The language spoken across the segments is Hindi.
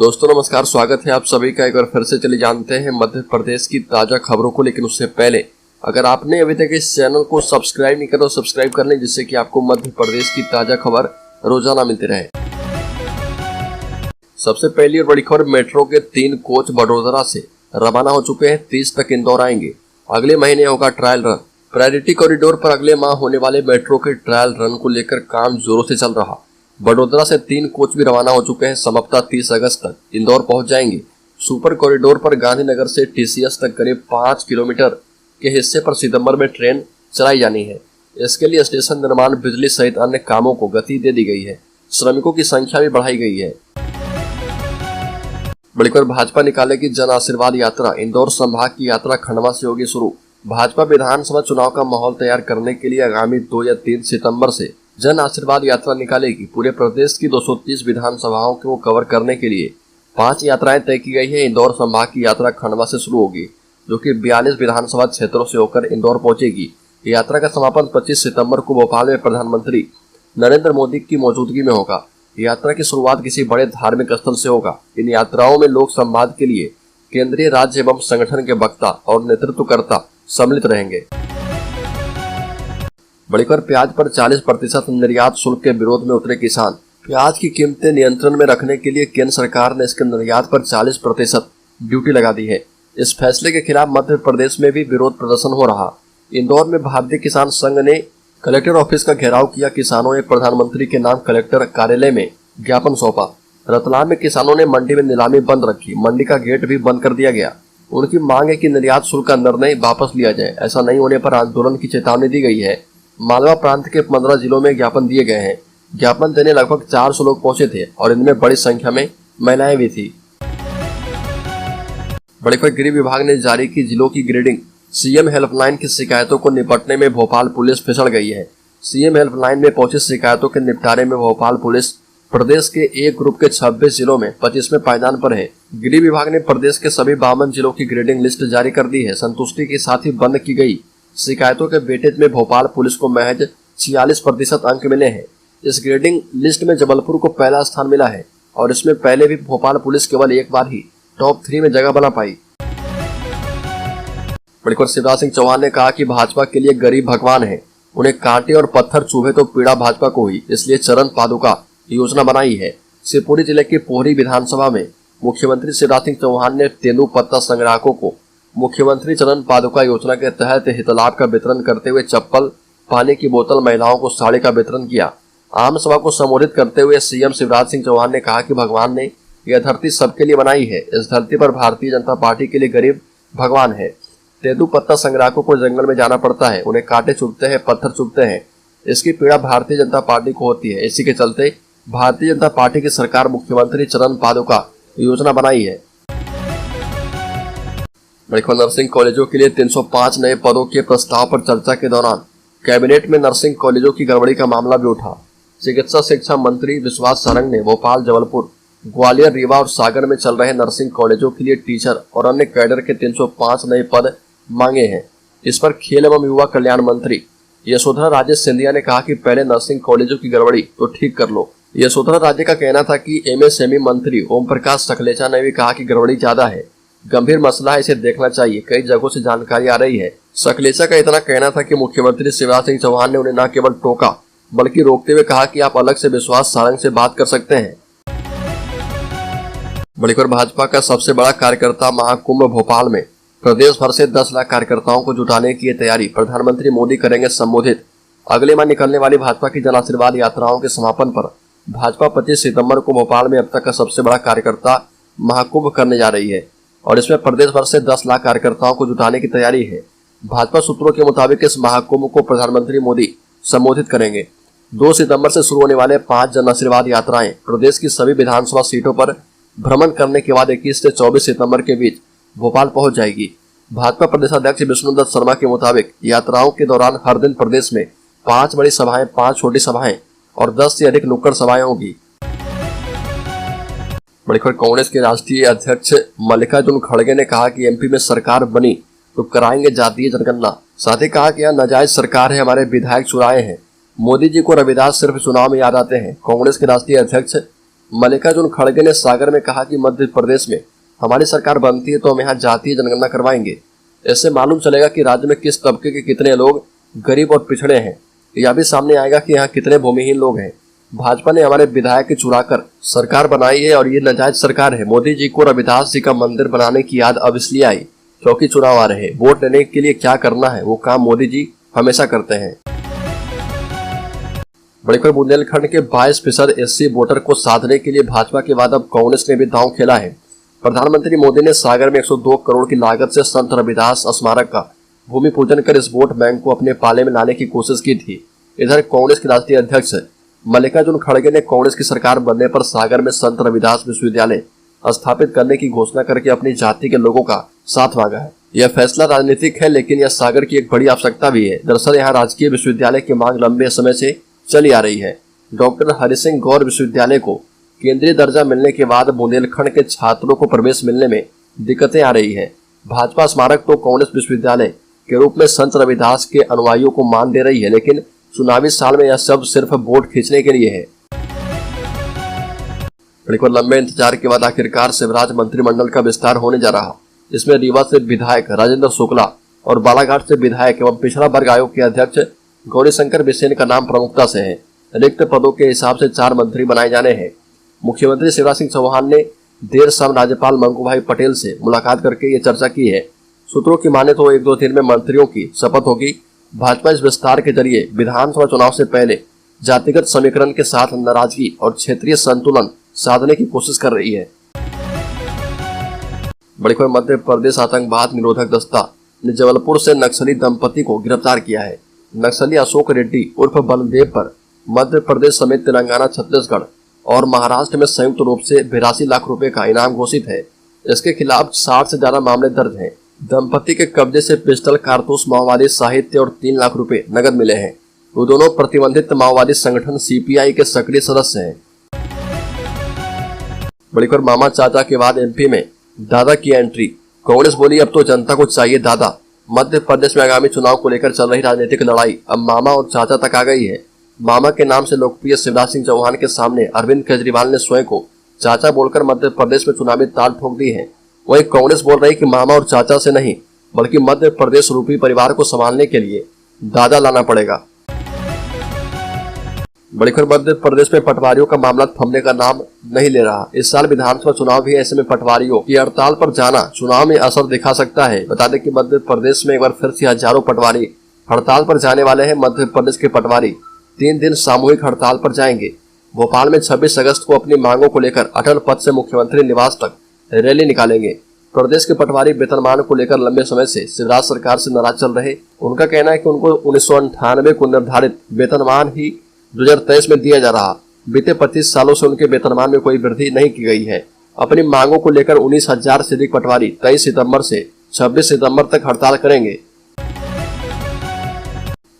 दोस्तों नमस्कार, स्वागत है आप सभी का एक बार फिर से। चलिए जानते हैं मध्य प्रदेश की ताजा खबरों को। लेकिन उससे पहले अगर आपने अभी तक इस चैनल को सब्सक्राइब नहीं किया तो सब्सक्राइब कर लें, जिससे कि आपको मध्य प्रदेश की ताजा खबर रोजाना मिलती रहे। सबसे पहली और बड़ी खबर, मेट्रो के 3 कोच वडोदरा से रवाना हो चुके हैं। 30 तक इंदौर आएंगे। अगले महीने होगा ट्रायल रन। प्रायोरिटी कॉरिडोर पर अगले माह होने वाले मेट्रो के ट्रायल रन को लेकर काम जोरों से चल रहा। वडोदरा से 3 कोच भी रवाना हो चुके हैं। संभवतः 30 अगस्त तक इंदौर पहुंच जाएंगे। सुपर कॉरिडोर पर गांधीनगर से टीसीएस तक करीब 5 किलोमीटर के हिस्से पर सितंबर में ट्रेन चलाई जानी है। इसके लिए स्टेशन निर्माण, बिजली सहित अन्य कामों को गति दे दी गई है। श्रमिकों की संख्या भी बढ़ाई गई है। बड़ी खबर, भाजपा निकालेगी जन आशीर्वाद यात्रा। इंदौर संभाग की यात्रा खंडवा से होगी शुरू। भाजपा विधानसभा चुनाव का माहौल तैयार करने के लिए आगामी 2 या 3 सितंबर से जन आशीर्वाद यात्रा निकालेगी। पूरे प्रदेश की 230 विधानसभाओं को कवर करने के लिए 5 यात्राएं तय की गई है। इंदौर संभाग की यात्रा खंडवा से शुरू होगी, जो कि 42 विधानसभा क्षेत्रों से होकर इंदौर पहुंचेगी। यात्रा का समापन 25 सितंबर को भोपाल में प्रधानमंत्री नरेंद्र मोदी की मौजूदगी में होगा। यात्रा की शुरुआत किसी बड़े धार्मिक स्थल से होगा। इन यात्राओं में लोक संवाद के लिए केंद्रीय, राज्य एवं संगठन के वक्ता और नेतृत्वकर्ता सम्मिलित रहेंगे। बड़ी खबर, प्याज पर 40% निर्यात शुल्क के विरोध में उतरे किसान। प्याज की कीमतें नियंत्रण में रखने के लिए केंद्र सरकार ने इसके निर्यात पर 40% ड्यूटी लगा दी है। इस फैसले के खिलाफ मध्य प्रदेश में भी विरोध प्रदर्शन हो रहा। इंदौर में भारतीय किसान संघ ने कलेक्टर ऑफिस का घेराव किया। किसानों ने प्रधानमंत्री के नाम कलेक्टर कार्यालय में ज्ञापन सौंपा। रतलाम में किसानों ने मंडी में नीलामी बंद रखी। मंडी का गेट भी बंद कर दिया गया। उनकी मांग है कि निर्यात शुल्क का निर्णय वापस लिया जाए। ऐसा नहीं होने पर आंदोलन की चेतावनी दी गई है। मालवा प्रांत के 15 जिलों में ज्ञापन दिए गए हैं। ज्ञापन देने लगभग 400 लोग पहुंचे थे और इनमें बड़ी संख्या में महिलाएं भी थी। बड़ी खबर, गृह विभाग ने जारी की जिलों की ग्रेडिंग। सीएम हेल्पलाइन की शिकायतों को निपटने में भोपाल पुलिस फिसल गई है। सीएम हेल्पलाइन में पहुंची शिकायतों के निपटारे में भोपाल पुलिस प्रदेश के एक ग्रुप के 26 जिलों में 25वें पायदान पर है। गृह विभाग ने प्रदेश के सभी 52 जिलों की ग्रेडिंग लिस्ट जारी कर दी है। संतुष्टि के साथ ही बंद की गई शिकायतों के वेटेज में भोपाल पुलिस को महज 46% अंक मिले हैं। इस ग्रेडिंग लिस्ट में जबलपुर को पहला स्थान मिला है और इसमें पहले भी भोपाल पुलिस केवल एक बार ही टॉप 3 में जगह बना पाई। बड़ी खबर, शिवराज सिंह चौहान ने कहा कि भाजपा के लिए गरीब भगवान है। उन्हें कांटे और पत्थर चुभे तो पीड़ा भाजपा को हुई, इसलिए चरण पादुका योजना बनाई है। शिवपुरी जिले के पोहरी विधानसभा में मुख्यमंत्री शिवराज सिंह चौहान ने तेंदुपत्ता संग्राहकों को मुख्यमंत्री चरण पादुका योजना के तहत हितलाभ का वितरण करते हुए चप्पल, पानी की बोतल, महिलाओं को साड़ी का वितरण किया। आम सभा को संबोधित करते हुए सीएम शिवराज सिंह चौहान ने कहा कि भगवान ने यह धरती सबके लिए बनाई है। इस धरती पर भारतीय जनता पार्टी के लिए गरीब भगवान है। तेंदुपत्ता संग्राहकों को जंगल में जाना पड़ता है। उन्हें कांटे चुभते हैं, पत्थर चुभते हैं। इसकी पीड़ा भारतीय जनता पार्टी को होती है। इसी के चलते भारतीय जनता पार्टी की सरकार मुख्यमंत्री चरण पादुका योजना बनाई है। नर्सिंग कॉलेजों के लिए 305 नए पदों के प्रस्ताव पर चर्चा के दौरान कैबिनेट में नर्सिंग कॉलेजों की गड़बड़ी का मामला भी उठा। चिकित्सा शिक्षा मंत्री विश्वास सारंग ने भोपाल, जबलपुर, ग्वालियर, रीवा और सागर में चल रहे नर्सिंग कॉलेजों के लिए टीचर और अन्य कैडर के 305 नए पद मांगे हैं। इस पर खेल एवं युवा कल्याण मंत्री यशोधरा राजे सिंधिया ने कहा कि पहले नर्सिंग कॉलेजों की गड़बड़ी तो ठीक कर लो। यशोधरा राजे का कहना था कि एमएसएमई मंत्री ओम प्रकाश सकलेचा ने भी कहा कि गड़बड़ी ज्यादा है, गंभीर मसला है, इसे देखना चाहिए। कई जगहों से जानकारी आ रही है। सकलेचा का इतना कहना था कि मुख्यमंत्री शिवराज सिंह चौहान ने उन्हें न केवल टोका बल्कि रोकते हुए कहा कि आप अलग से विश्वास सारंग से बात कर सकते हैं। बड़ी खबर, भाजपा का सबसे बड़ा कार्यकर्ता महाकुंभ भोपाल में। प्रदेश भर से 10 लाख कार्यकर्ताओं को जुटाने की तैयारी। प्रधानमंत्री मोदी करेंगे संबोधित। अगले माह निकलने वाली भाजपा की जन आशीर्वाद यात्राओं के समापन पर भाजपा 25 सितंबर को भोपाल में अब तक का सबसे बड़ा कार्यकर्ता महाकुंभ करने जा रही है और इसमें प्रदेश भर से 10 लाख कार्यकर्ताओं को जुटाने की तैयारी है। भाजपा सूत्रों के मुताबिक इस महाकुंभ को प्रधानमंत्री मोदी संबोधित करेंगे। 2 सितंबर से शुरू होने वाले 5 जन आशीर्वाद यात्राएं प्रदेश की सभी विधानसभा सीटों पर भ्रमण करने के बाद 21 से 24 सितंबर के बीच भोपाल पहुंच जाएगी। भाजपा प्रदेश अध्यक्ष विष्णुदत्त शर्मा के मुताबिक यात्राओं के दौरान हर दिन प्रदेश में 5 बड़ी सभाएं, 5 छोटी सभाएं और 10 से अधिक नुक्कड़ सभाएं होगी। बड़ी खबर, कांग्रेस के राष्ट्रीय अध्यक्ष मल्लिकार्जुन खड़गे ने कहा कि एमपी में सरकार बनी तो कराएंगे जातीय जनगणना। साथ ही कहा कि यह नाजायज सरकार है, हमारे विधायक चुराए हैं। मोदी जी को रविदास सिर्फ चुनाव में याद आते हैं। कांग्रेस के राष्ट्रीय अध्यक्ष मल्लिकार्जुन खड़गे ने सागर में कहा कि मध्य प्रदेश में हमारी सरकार बनती है तो हम यहाँ जातीय जनगणना करवाएंगे। इससे मालूम चलेगा कि राज्य में किस तबके के कितने लोग गरीब और पिछड़े हैं। यह भी सामने आएगा कि यहाँ कितने भूमिहीन लोग हैं। भाजपा ने हमारे विधायक के चुराकर सरकार बनाई है और ये नाजायज सरकार है। मोदी जी को रविदास जी का मंदिर बनाने की याद अब इसलिए आई क्योंकि चुनाव आ रहे हैं। वोट लेने के लिए क्या करना है वो काम मोदी जी हमेशा करते हैं। बड़ी खबर, बुंदेलखंड के 22% एससी वोटर को साधने के लिए भाजपा के बाद अब कांग्रेस ने भी दांव खेला है। प्रधानमंत्री मोदी ने सागर में 102 करोड़ की लागत से संत रविदास स्मारक का भूमि पूजन कर इस वोट बैंक को अपने पाले में लाने की कोशिश की थी। इधर कांग्रेस के राष्ट्रीय अध्यक्ष मल्लिकार्जुन खड़गे ने कांग्रेस की सरकार बनने पर सागर में संत रविदास विश्वविद्यालय स्थापित करने की घोषणा करके अपनी जाति के लोगों का साथ मांगा है। यह फैसला राजनीतिक है, लेकिन यह सागर की एक बड़ी आवश्यकता भी है। दरअसल यहाँ राजकीय विश्वविद्यालय की मांग लंबे समय से चली आ रही है। डॉक्टर हरि सिंह गौर विश्वविद्यालय को केंद्रीय दर्जा मिलने के बाद बुंदेलखंड के छात्रों को प्रवेश मिलने में दिक्कतें आ रही है। भाजपा स्मारक तो कांग्रेस विश्वविद्यालय के रूप में संत रविदास के अनुयायियों को मान दे रही है, लेकिन चुनावी साल में यह सब सिर्फ वोट खींचने के लिए है। लंबे इंतजार के बाद आखिरकार शिवराज मंत्रिमंडल का विस्तार होने जा रहा। इसमें रीवा से विधायक राजेंद्र शुक्ला और बालाघाट से विधायक एवं पिछड़ा वर्ग आयोग के अध्यक्ष गौरीशंकर बिसेन का नाम प्रमुखता से है। रिक्त पदों के हिसाब से 4 मंत्री बनाए जाने हैं। मुख्यमंत्री शिवराज सिंह चौहान ने देर शाम राज्यपाल मंगूभाई पटेल से मुलाकात करके ये चर्चा की है। सूत्रों की माने तो 1-2 दिन में मंत्रियों की शपथ होगी। भाजपा इस विस्तार के जरिए विधानसभा चुनाव से पहले जातिगत समीकरण के साथ नाराजगी और क्षेत्रीय संतुलन साधने की कोशिश कर रही है। बड़ी खबर, मध्य प्रदेश आतंकवाद निरोधक दस्ता ने जबलपुर से नक्सली दंपति को गिरफ्तार किया है। नक्सली अशोक रेड्डी उर्फ बलदेव पर मध्य प्रदेश समेत तेलंगाना, छत्तीसगढ़ और महाराष्ट्र में संयुक्त रूप से 82 लाख रुपए का इनाम घोषित है। इसके खिलाफ 60 से ज्यादा मामले दर्ज हैं। दंपति के कब्जे से पिस्टल, कारतूस, माओवादी साहित्य और 3 लाख रुपए नगद मिले हैं। वो दोनों प्रतिबंधित माओवादी संगठन सीपीआई के सक्रिय सदस्य हैं। बड़ी खबर, मामा चाचा के बाद एमपी में दादा की एंट्री। कांग्रेस बोली अब तो जनता को चाहिए दादा। मध्य प्रदेश में आगामी चुनाव को लेकर चल रही राजनीतिक लड़ाई अब मामा और चाचा तक आ गई है। मामा के नाम से लोकप्रिय शिवराज सिंह चौहान के सामने अरविंद केजरीवाल ने स्वयं को चाचा बोलकर मध्य प्रदेश में चुनावी ताल ठोक दी है। वहीं कांग्रेस बोल रही कि मामा और चाचा से नहीं बल्कि मध्य प्रदेश रूपी परिवार को संभालने के लिए दादा लाना पड़ेगा। बड़ी खबर, मध्य प्रदेश में पटवारियों का मामला थमने का नाम नहीं ले रहा। इस साल विधानसभा चुनाव भी ऐसे में पटवारियों की हड़ताल पर जाना चुनाव में असर दिखा सकता है। बता दें कि मध्य प्रदेश में एक बार फिर से हजारों पटवारी हड़ताल पर जाने वाले हैं। मध्य प्रदेश के पटवारी 3 दिन सामूहिक हड़ताल पर जाएंगे। भोपाल में 26 अगस्त को अपनी मांगों को लेकर अटल पथ से मुख्यमंत्री निवास तक रैली निकालेंगे। प्रदेश के पटवारी वेतनमान को लेकर लंबे समय से शिवराज सरकार से नाराज चल रहे। उनका कहना है कि उनको 1998 को निर्धारित वेतनमान ही 2023 में दिया जा रहा। बीते 25 सालों से उनके वेतनमान में कोई वृद्धि नहीं की गई है। अपनी मांगों को लेकर 19,000 से अधिक पटवारी 23 सितंबर से 26 सितंबर तक हड़ताल करेंगे।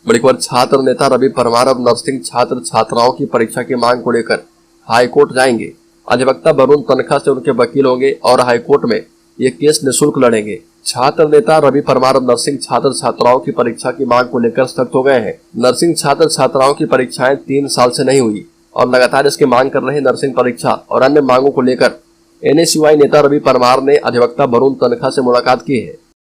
बड़ी खबर, छात्र नेता रवि परमार अब नर्सिंग छात्र छात्राओं की परीक्षा की मांग को लेकर हाईकोर्ट जाएंगे। अधिवक्ता वरुण तनखा से उनके वकील होंगे और हाईकोर्ट में ये केस निःशुल्क लड़ेंगे। छात्र नेता रवि परमार अब नर्सिंग छात्र छात्राओं की परीक्षा की मांग को लेकर सख्त हो गए हैं। नर्सिंग छात्र छात्राओं की परीक्षाएं 3 साल से नहीं हुई और लगातार इसकी मांग कर रहे नर्सिंग परीक्षा और अन्य मांगों को लेकर एनएसयूआई नेता रवि परमार ने अधिवक्ता वरुण तनखा से मुलाकात की है।